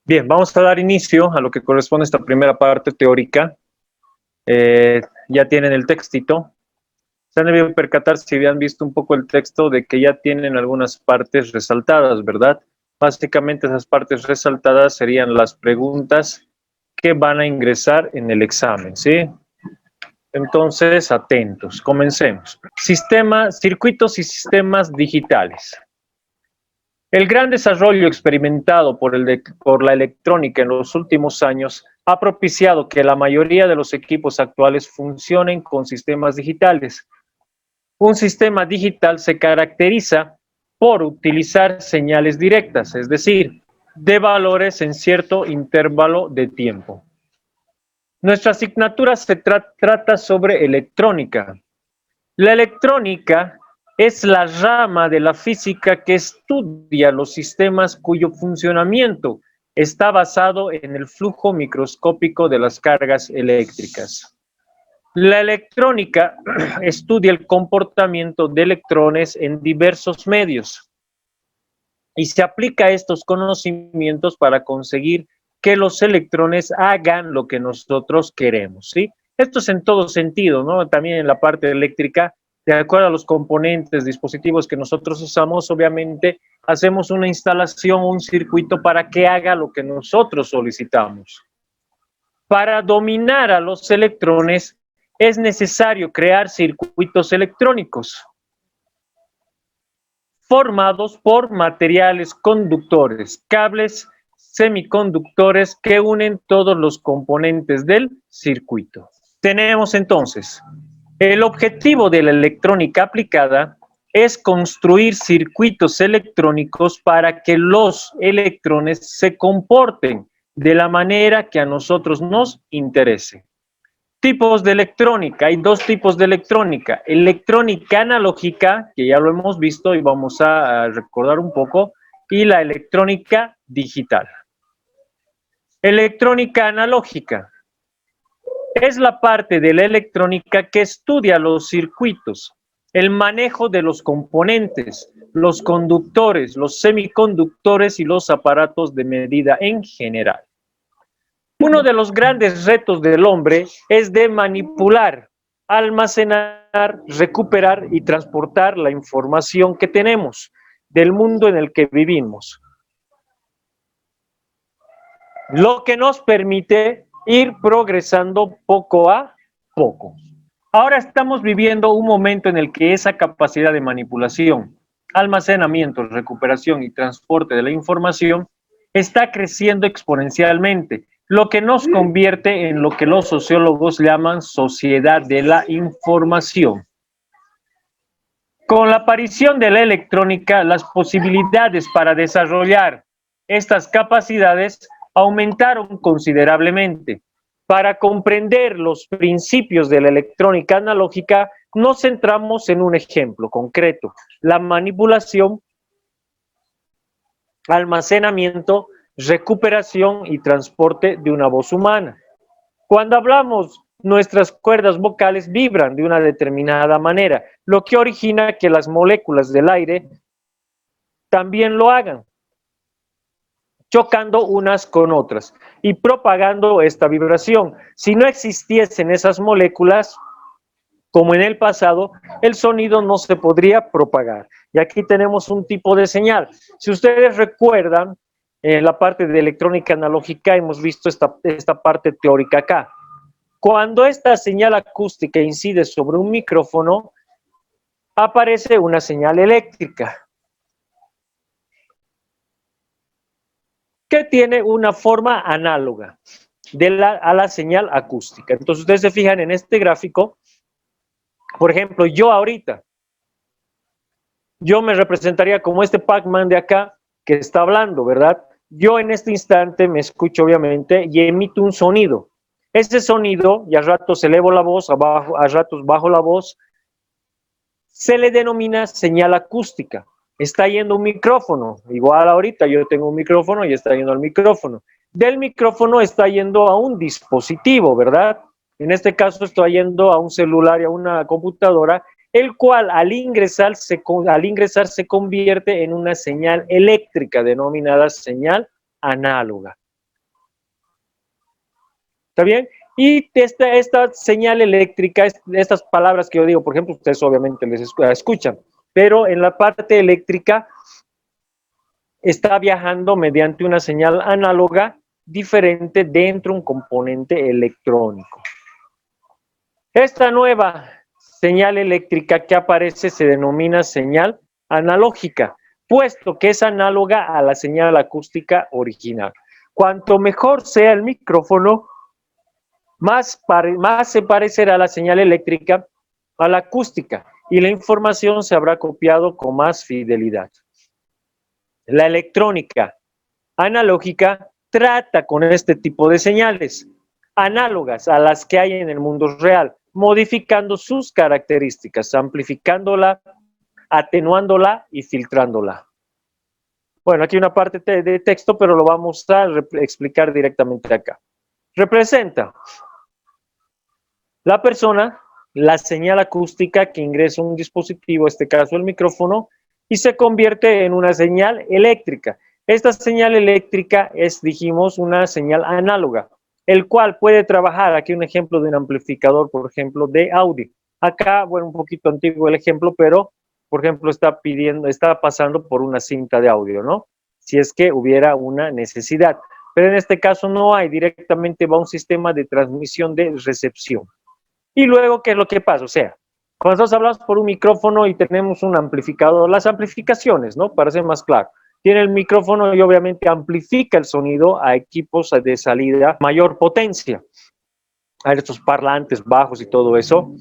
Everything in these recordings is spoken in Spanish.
Bien, vamos a dar inicio a lo que corresponde a esta primera parte teórica. Ya tienen el textito. Se han debido percatar, si habían visto un poco el texto, de que ya tienen algunas partes resaltadas, ¿verdad? Básicamente esas partes resaltadas serían las preguntas que van a ingresar en el examen, ¿sí? Entonces, atentos, comencemos. Circuitos y sistemas digitales. El gran desarrollo experimentado por la electrónica en los últimos años ha propiciado que la mayoría de los equipos actuales funcionen con sistemas digitales. Un sistema digital se caracteriza por utilizar señales directas, es decir, de valores en cierto intervalo de tiempo. Nuestra asignatura se trata sobre electrónica. La electrónica es la rama de la física que estudia los sistemas cuyo funcionamiento está basado en el flujo microscópico de las cargas eléctricas. La electrónica estudia el comportamiento de electrones en diversos medios y se aplica a estos conocimientos para conseguir que los electrones hagan lo que nosotros queremos, ¿sí? Esto es en todo sentido, ¿no? También en la parte eléctrica, de acuerdo a los componentes, dispositivos que nosotros usamos, obviamente hacemos una instalación, un circuito para que haga lo que nosotros solicitamos. Para dominar a los electrones es necesario crear circuitos electrónicos formados por materiales conductores, cables semiconductores que unen todos los componentes del circuito. Tenemos entonces, el objetivo de la electrónica aplicada es construir circuitos electrónicos para que los electrones se comporten de la manera que a nosotros nos interese. Tipos de electrónica, hay dos tipos de electrónica: electrónica analógica, que ya lo hemos visto y vamos a recordar un poco, y la electrónica digital. Electrónica analógica es la parte de la electrónica que estudia los circuitos, el manejo de los componentes, los conductores, los semiconductores y los aparatos de medida en general. Uno de los grandes retos del hombre es de manipular, almacenar, recuperar y transportar la información que tenemos del mundo en el que vivimos, lo que nos permite ir progresando poco a poco. Ahora estamos viviendo un momento en el que esa capacidad de manipulación, almacenamiento, recuperación y transporte de la información está creciendo exponencialmente, lo que nos convierte en lo que los sociólogos llaman sociedad de la información. Con la aparición de la electrónica, las posibilidades para desarrollar estas capacidades aumentaron considerablemente. Para comprender los principios de la electrónica analógica, nos centramos en un ejemplo concreto: la manipulación, almacenamiento, recuperación y transporte de una voz humana. Cuando hablamos, nuestras cuerdas vocales vibran de una determinada manera, lo que origina que las moléculas del aire también lo hagan, chocando unas con otras y propagando esta vibración. Si no existiesen esas moléculas, como en el pasado, el sonido no se podría propagar. Y aquí tenemos un tipo de señal. Si ustedes recuerdan, en la parte de electrónica analógica hemos visto esta parte teórica acá. Cuando esta señal acústica incide sobre un micrófono, aparece una señal eléctrica que tiene una forma análoga a la señal acústica. Entonces, ustedes se fijan en este gráfico. Por ejemplo, yo ahorita, yo me representaría como este Pac-Man de acá que está hablando, ¿verdad? Yo en este instante me escucho, obviamente, y emito un sonido. Ese sonido, y a ratos elevo la voz, a ratos bajo la voz, se le denomina señal acústica. Está yendo un micrófono, igual ahorita yo tengo un micrófono y está yendo al micrófono. Del micrófono está yendo a un dispositivo, ¿verdad? En este caso estoy yendo a un celular y a una computadora, el cual al ingresar se convierte en una señal eléctrica denominada señal análoga. ¿Está bien? Y esta señal eléctrica, estas palabras que yo digo, por ejemplo, ustedes obviamente les escuchan, pero en la parte eléctrica está viajando mediante una señal análoga diferente dentro de un componente electrónico. Esta nueva señal eléctrica que aparece se denomina señal analógica, puesto que es análoga a la señal acústica original. Cuanto mejor sea el micrófono, más se parecerá a la señal eléctrica a la acústica y la información se habrá copiado con más fidelidad. La electrónica analógica trata con este tipo de señales análogas a las que hay en el mundo real, modificando sus características, amplificándola, atenuándola y filtrándola. Bueno, aquí una parte de texto, pero lo vamos a explicar directamente acá. Representa la persona, la señal acústica que ingresa a un dispositivo, en este caso el micrófono, y se convierte en una señal eléctrica. Esta señal eléctrica es, dijimos, una señal análoga, el cual puede trabajar, aquí un ejemplo de un amplificador, por ejemplo, de audio. Acá, bueno, un poquito antiguo el ejemplo, pero, por ejemplo, está pasando por una cinta de audio, ¿no? Si es que hubiera una necesidad. Pero en este caso no hay, directamente va a un sistema de transmisión de recepción. Y luego, ¿qué es lo que pasa? O sea, cuando nosotros hablamos por un micrófono y tenemos un amplificador, las amplificaciones, ¿no? Para ser más claro, tiene el micrófono y obviamente amplifica el sonido a equipos de salida mayor potencia, a estos parlantes bajos y todo eso,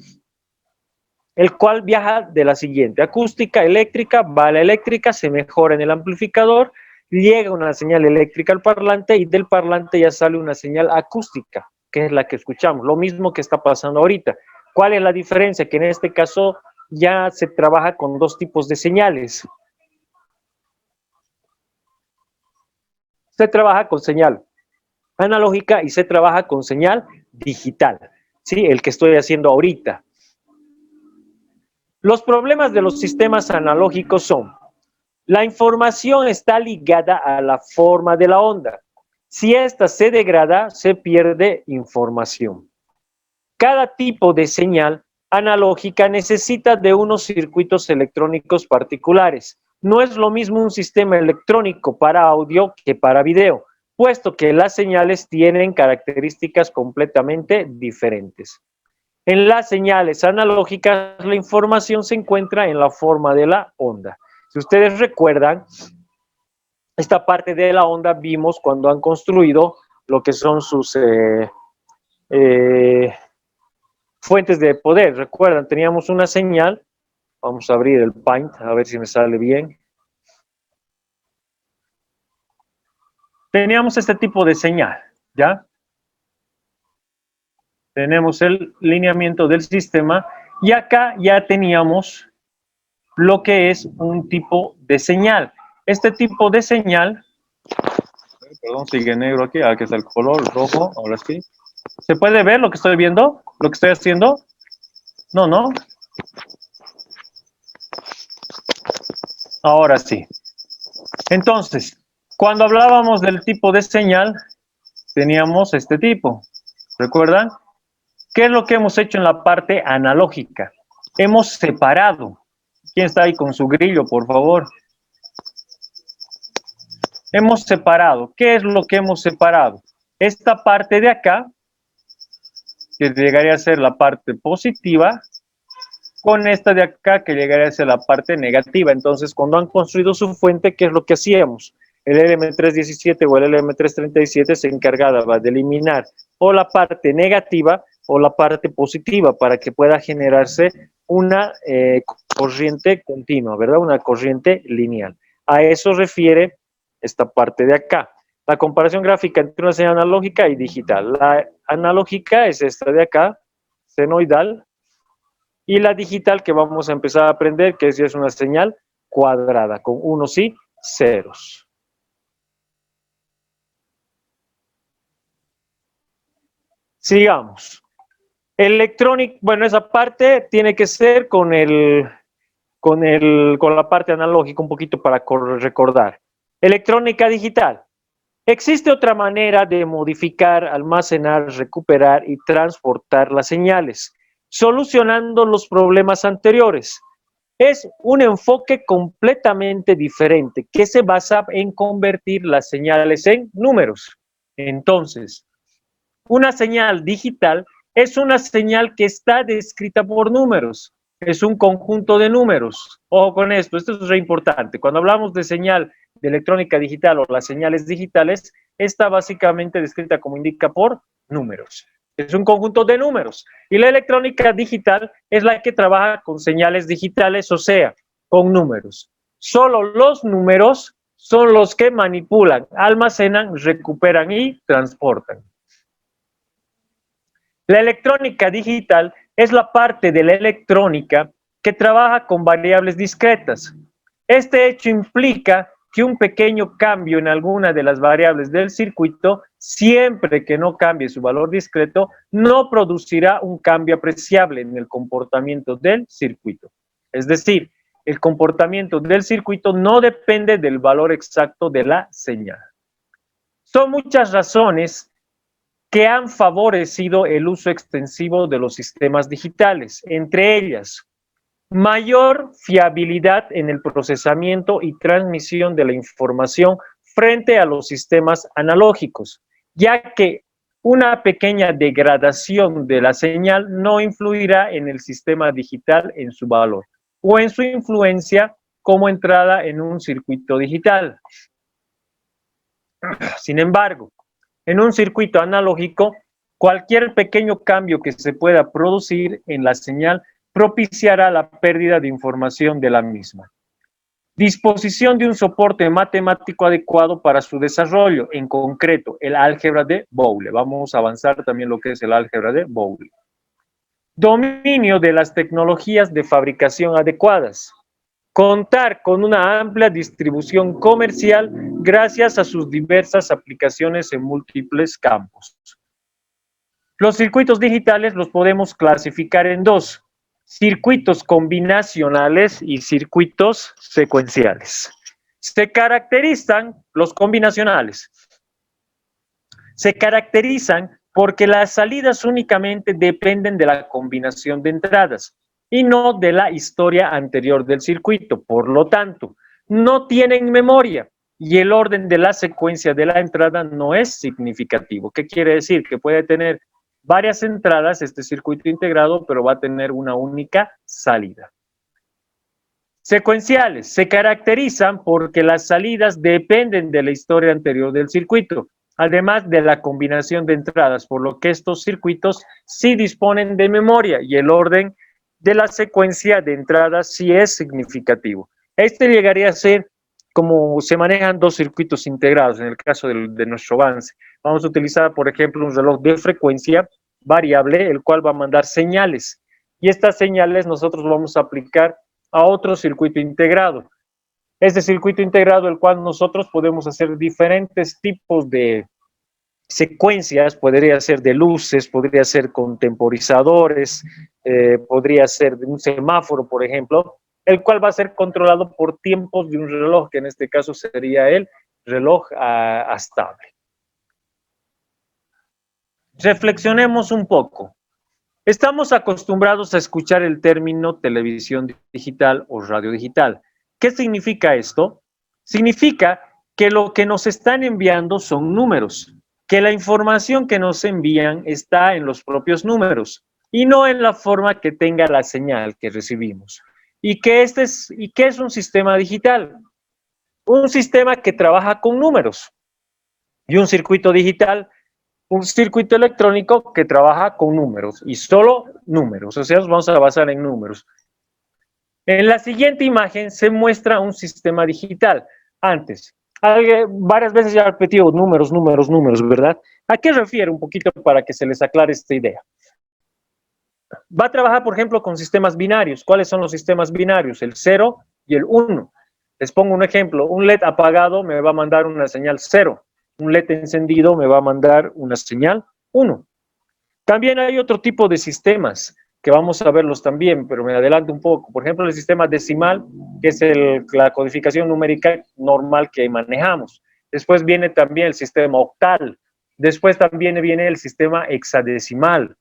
el cual viaja de la siguiente: acústica, eléctrica, va a la eléctrica, se mejora en el amplificador, llega una señal eléctrica al parlante y del parlante ya sale una señal acústica, que es la que escuchamos, lo mismo que está pasando ahorita. ¿Cuál es la diferencia? Que en este caso ya se trabaja con dos tipos de señales. Se trabaja con señal analógica y se trabaja con señal digital, ¿sí? El que estoy haciendo ahorita. Los problemas de los sistemas analógicos son: la información está ligada a la forma de la onda. Si ésta se degrada, se pierde información. Cada tipo de señal analógica necesita de unos circuitos electrónicos particulares. No es lo mismo un sistema electrónico para audio que para video, puesto que las señales tienen características completamente diferentes. En las señales analógicas, la información se encuentra en la forma de la onda. Si ustedes recuerdan, esta parte de la onda vimos cuando han construido lo que son sus fuentes de poder. Recuerdan, teníamos una señal. Vamos a abrir el Paint, a ver si me sale bien. Teníamos este tipo de señal, ¿ya? Tenemos el lineamiento del sistema y acá ya teníamos lo que es un tipo de señal. Este tipo de señal, perdón, sigue negro aquí, aquí está el color rojo, ahora sí. ¿Se puede ver lo que estoy viendo? ¿Lo que estoy haciendo? No, no. Ahora sí. Entonces, cuando hablábamos del tipo de señal, teníamos este tipo. ¿Recuerdan? ¿Qué es lo que hemos hecho en la parte analógica? Hemos separado. ¿Quién está ahí con su grillo, por favor? Hemos separado. ¿Qué es lo que hemos separado? Esta parte de acá, que llegaría a ser la parte positiva, con esta de acá, que llegaría a ser la parte negativa. Entonces, cuando han construido su fuente, ¿qué es lo que hacíamos? El LM317 o el LM337 se encargaba de eliminar o la parte negativa o la parte positiva para que pueda generarse una corriente continua, ¿verdad? Una corriente lineal. A eso refiere esta parte de acá. La comparación gráfica entre una señal analógica y digital. La analógica es esta de acá, senoidal, y la digital que vamos a empezar a aprender, que es una señal cuadrada, con unos y ceros. Sigamos. Electrónica, bueno, esa parte tiene que ser con la parte analógica un poquito para recordar. Electrónica digital. Existe otra manera de modificar, almacenar, recuperar y transportar las señales, solucionando los problemas anteriores. Es un enfoque completamente diferente que se basa en convertir las señales en números. Entonces, una señal digital es una señal que está descrita por números. Es un conjunto de números. Ojo con esto es re importante. Cuando hablamos de señal de electrónica digital o las señales digitales, está básicamente descrita como indica por números. Es un conjunto de números. Y la electrónica digital es la que trabaja con señales digitales, o sea, con números. Solo los números son los que manipulan, almacenan, recuperan y transportan. La electrónica digital es la parte de la electrónica que trabaja con variables discretas. Este hecho implica que un pequeño cambio en alguna de las variables del circuito, siempre que no cambie su valor discreto, no producirá un cambio apreciable en el comportamiento del circuito. Es decir, el comportamiento del circuito no depende del valor exacto de la señal. Son muchas razones que han favorecido el uso extensivo de los sistemas digitales, entre ellas, mayor fiabilidad en el procesamiento y transmisión de la información frente a los sistemas analógicos, ya que una pequeña degradación de la señal no influirá en el sistema digital en su valor o en su influencia como entrada en un circuito digital. Sin embargo, en un circuito analógico, cualquier pequeño cambio que se pueda producir en la señal propiciará la pérdida de información de la misma. Disposición de un soporte matemático adecuado para su desarrollo, en concreto, el álgebra de Boole. Vamos a avanzar también lo que es el álgebra de Boole. Dominio de las tecnologías de fabricación adecuadas. Contar con una amplia distribución comercial gracias a sus diversas aplicaciones en múltiples campos. Los circuitos digitales los podemos clasificar en dos: circuitos combinacionales y circuitos secuenciales. Se caracterizan los combinacionales. Se caracterizan porque las salidas únicamente dependen de la combinación de entradas y no de la historia anterior del circuito. Por lo tanto, no tienen memoria y el orden de la secuencia de la entrada no es significativo. ¿Qué quiere decir? Que puede tener varias entradas este circuito integrado, pero va a tener una única salida. Secuenciales se caracterizan porque las salidas dependen de la historia anterior del circuito, además de la combinación de entradas, por lo que estos circuitos sí disponen de memoria y el orden de la secuencia de entradas sí es significativo. Este llegaría a ser como se manejan dos circuitos integrados en el caso de nuestro avance. Vamos a utilizar, por ejemplo, un reloj de frecuencia variable, el cual va a mandar señales. Y estas señales nosotros vamos a aplicar a otro circuito integrado. Este circuito integrado, el cual nosotros podemos hacer diferentes tipos de secuencias, podría ser de luces, podría ser con temporizadores, podría ser de un semáforo, por ejemplo, el cual va a ser controlado por tiempos de un reloj, que en este caso sería el reloj estable. Reflexionemos un poco. Estamos acostumbrados a escuchar el término televisión digital o radio digital. ¿Qué significa esto? Significa que lo que nos están enviando son números, que la información que nos envían está en los propios números y no en la forma que tenga la señal que recibimos. ¿Y qué es un sistema digital? Un sistema que trabaja con números. Y un circuito digital, un circuito electrónico que trabaja con números y solo números. O sea, nos vamos a basar en números. En la siguiente imagen se muestra un sistema digital. Antes, varias veces ya he repetido números, ¿verdad? ¿A qué refiere un poquito para que se les aclare esta idea? Va a trabajar, por ejemplo, con sistemas binarios. ¿Cuáles son los sistemas binarios? El 0 y el 1. Les pongo un ejemplo. Un LED apagado me va a mandar una señal 0. Un LED encendido me va a mandar una señal 1. También hay otro tipo de sistemas que vamos a verlos también, pero me adelanto un poco. Por ejemplo, el sistema decimal, que es la codificación numérica normal que manejamos. después viene también el sistema octal, después también viene el sistema hexadecimal,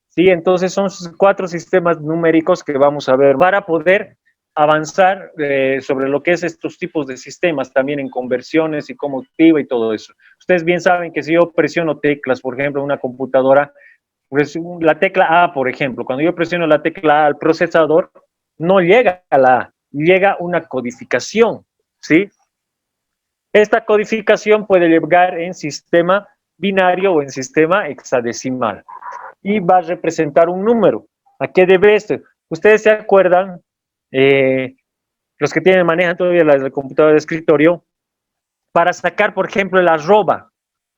¿sí? Entonces son 4 sistemas numéricos que vamos a ver para poder avanzar sobre lo que es estos tipos de sistemas, también en conversiones y cómo activa y todo eso. Ustedes bien saben que si yo presiono teclas, por ejemplo, en una computadora, pues la tecla A, por ejemplo, cuando yo presiono la tecla A al procesador, no llega a la A, llega una codificación, ¿sí? Esta codificación puede llegar en sistema binario o en sistema hexadecimal y va a representar un número. ¿A qué debe esto? Ustedes se acuerdan, los que manejan todavía la computadora de escritorio, para sacar, por ejemplo, el arroba.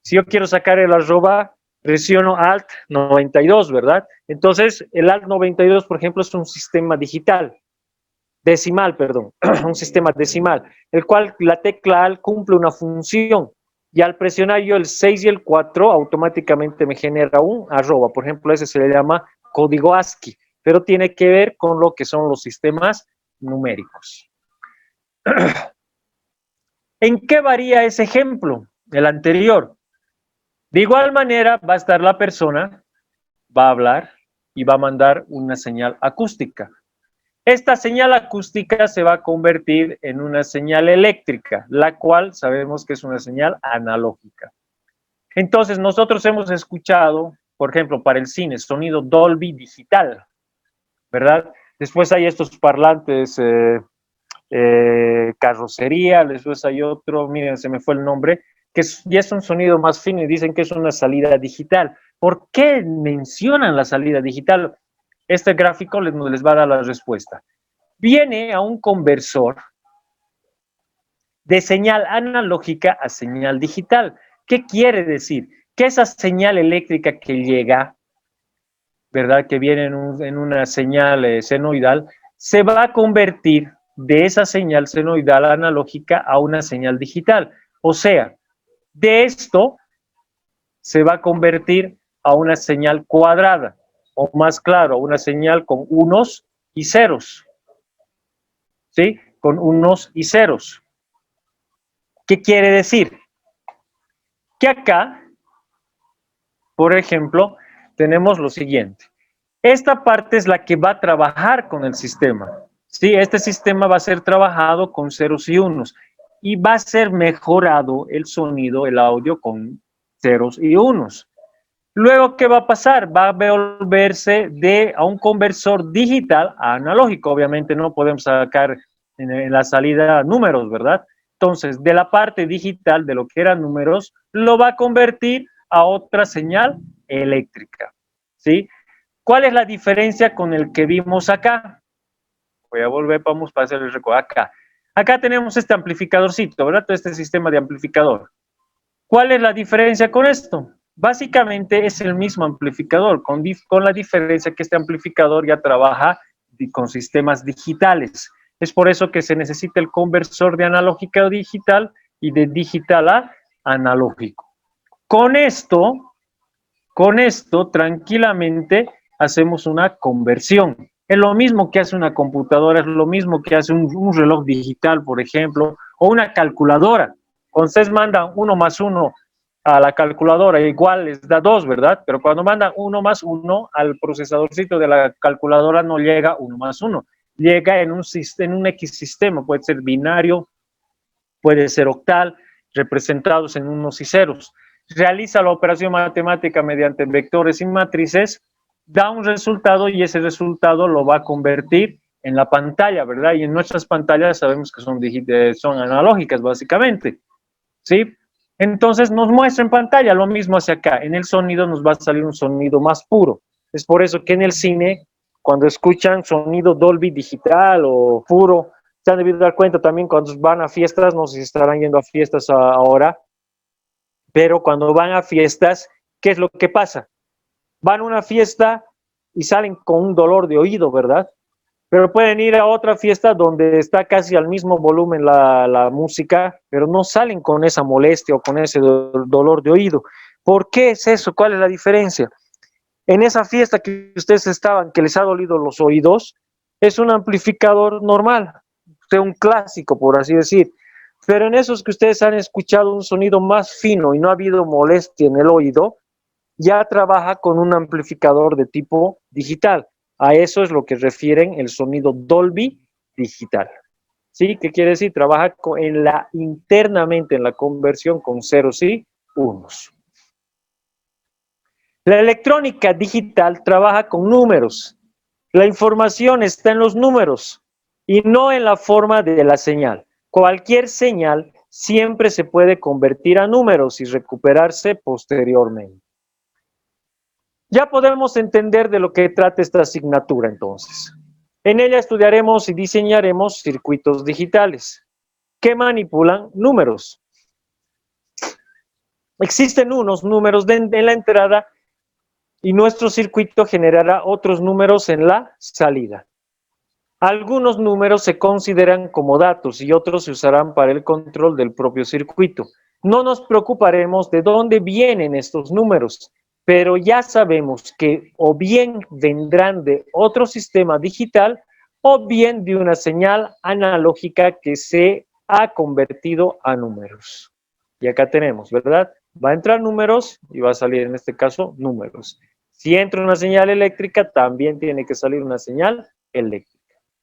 Si yo quiero sacar el arroba, presiono Alt 92, ¿verdad? Entonces, el Alt 92, por ejemplo, es un sistema digital, decimal, perdón, un sistema decimal, el cual la tecla Alt cumple una función. Y al presionar yo el 6 y el 4, automáticamente me genera un arroba. Por ejemplo, ese se le llama código ASCII, pero tiene que ver con lo que son los sistemas numéricos. ¿En qué varía ese ejemplo? El anterior. De igual manera, va a estar la persona, va a hablar y va a mandar una señal acústica. Esta señal acústica se va a convertir en una señal eléctrica, la cual sabemos que es una señal analógica. Entonces, nosotros hemos escuchado, por ejemplo, para el cine, sonido Dolby digital, ¿verdad? Después hay estos parlantes carrocería, después hay otro, miren, se me fue el nombre, que ya es un sonido más fino y dicen que es una salida digital. ¿Por qué mencionan la salida digital? Este gráfico les va a dar la respuesta. Viene a un conversor de señal analógica a señal digital. ¿Qué quiere decir? Que esa señal eléctrica que llega, ¿verdad? Que viene en una señal senoidal, se va a convertir de esa señal senoidal analógica a una señal digital. O sea, de esto se va a convertir a una señal cuadrada, o más claro, una señal con unos y ceros. ¿Sí? Con unos y ceros. ¿Qué quiere decir? Que acá, por ejemplo, tenemos lo siguiente. Esta parte es la que va a trabajar con el sistema. ¿Sí? Este sistema va a ser trabajado con ceros y unos y va a ser mejorado el sonido, el audio con ceros y unos. Luego, ¿qué va a pasar? Va a volverse a un conversor digital a analógico. Obviamente no podemos sacar en la salida números, ¿verdad? Entonces, de la parte digital, de lo que eran números, lo va a convertir a otra señal eléctrica, ¿sí? ¿Cuál es la diferencia con el que vimos acá? Voy a volver, vamos para hacer el recuerdo acá. Acá tenemos este amplificadorcito, ¿verdad? Todo este sistema de amplificador. ¿Cuál es la diferencia con esto? Básicamente es el mismo amplificador, con la diferencia que este amplificador ya trabaja con sistemas digitales. Es por eso que se necesita el conversor de analógica a digital y de digital a analógico. Con esto, tranquilamente hacemos una conversión. Es lo mismo que hace una computadora, es lo mismo que hace un reloj digital, por ejemplo, o una calculadora. Cuando ustedes mandan 1 más 1 a la calculadora, igual les da 2, ¿verdad? Pero cuando mandan 1 más 1 al procesadorcito de la calculadora no llega 1 más 1. Llega en un X sistema, puede ser binario, puede ser octal, representados en unos y ceros. Realiza la operación matemática mediante vectores y matrices, da un resultado y ese resultado lo va a convertir en la pantalla, ¿verdad? Y en nuestras pantallas sabemos que son analógicas, básicamente, ¿sí? Entonces nos muestra en pantalla lo mismo hacia acá. En el sonido nos va a salir un sonido más puro. Es por eso que en el cine, cuando escuchan sonido Dolby digital o puro, se han debido dar cuenta también cuando van a fiestas, no sé si estarán yendo a fiestas ahora, pero cuando van a fiestas, ¿qué es lo que pasa? Van a una fiesta y salen con un dolor de oído, ¿verdad? Pero pueden ir a otra fiesta donde está casi al mismo volumen la música, pero no salen con esa molestia o con ese dolor de oído. ¿Por qué es eso? ¿Cuál es la diferencia? En esa fiesta que ustedes estaban, que les ha dolido los oídos, es un amplificador normal, un clásico, por así decir. Pero en esos que ustedes han escuchado un sonido más fino y no ha habido molestia en el oído, ya trabaja con un amplificador de tipo digital. A eso es lo que refieren el sonido Dolby digital. ¿Sí? ¿Qué quiere decir? Trabaja internamente en la conversión con ceros y unos. La electrónica digital trabaja con números. La información está en los números y no en la forma de la señal. Cualquier señal siempre se puede convertir a números y recuperarse posteriormente. Ya podemos entender de lo que trata esta asignatura entonces. En ella estudiaremos y diseñaremos circuitos digitales que manipulan números. Existen unos números en la entrada y nuestro circuito generará otros números en la salida. Algunos números se consideran como datos y otros se usarán para el control del propio circuito. No nos preocuparemos de dónde vienen estos números, pero ya sabemos que o bien vendrán de otro sistema digital o bien de una señal analógica que se ha convertido a números. Y acá tenemos, ¿verdad? Va a entrar números y va a salir en este caso números. Si entra una señal eléctrica, también tiene que salir una señal eléctrica.